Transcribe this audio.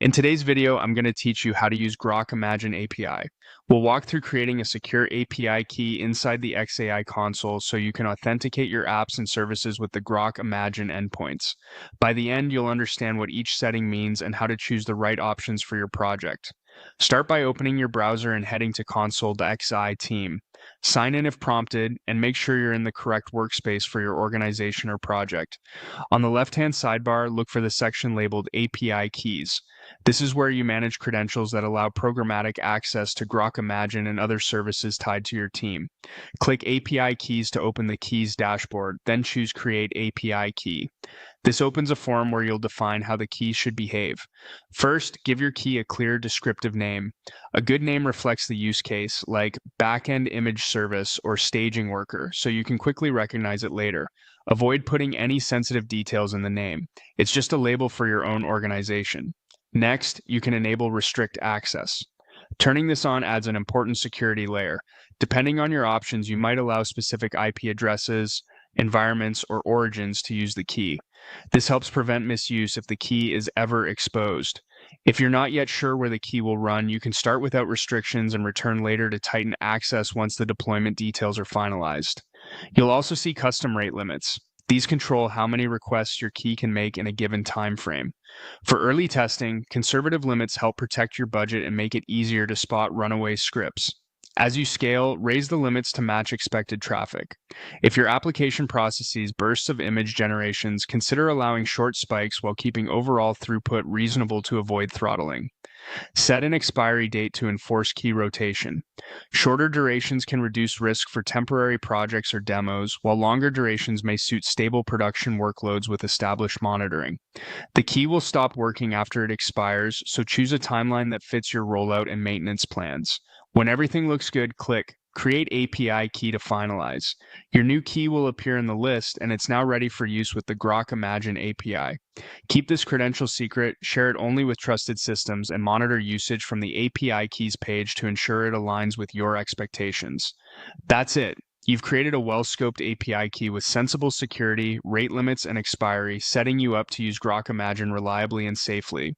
In today's video, I'm going to teach you how to use Grok Imagine API. We'll walk through creating a secure API key inside the XAI console so you can authenticate your apps and services with the Grok Imagine endpoints. By the end, you'll understand what each setting means and how to choose the right options for your project. Start by opening your browser and heading to console.xai team. Sign in if prompted, and make sure you're in the correct workspace for your organization or project. On the left-hand sidebar, look for the section labeled API Keys. This is where you manage credentials that allow programmatic access to Grok Imagine and other services tied to your team. Click API Keys to open the Keys dashboard, then choose Create API Key. This opens a form where you'll define how the key should behave. First, give your key a clear, descriptive name. A good name reflects the use case, like backend image service or staging worker, so you can quickly recognize it later. Avoid putting any sensitive details in the name. It's just a label for your own organization. Next, you can enable restrict access. Turning this on adds an important security layer. Depending on your options, you might allow specific IP addresses, environments, or origins to use the key. This helps prevent misuse if the key is ever exposed. If you're not yet sure where the key will run, you can start without restrictions and return later to tighten access once the deployment details are finalized. You'll also see custom rate limits. These control how many requests your key can make in a given time frame. For early testing, conservative limits help protect your budget and make it easier to spot runaway scripts. As you scale, raise the limits to match expected traffic. If your application processes bursts of image generations, consider allowing short spikes while keeping overall throughput reasonable to avoid throttling. Set an expiry date to enforce key rotation. Shorter durations can reduce risk for temporary projects or demos, while longer durations may suit stable production workloads with established monitoring. The key will stop working after it expires, so choose a timeline that fits your rollout and maintenance plans. When everything looks good, click Create API Key to finalize. Your new key will appear in the list, and it's now ready for use with the Grok Imagine API. Keep this credential secret, share it only with trusted systems, and monitor usage from the API Keys page to ensure it aligns with your expectations. That's it. You've created a well-scoped API key with sensible security, rate limits, and expiry, setting you up to use Grok Imagine reliably and safely.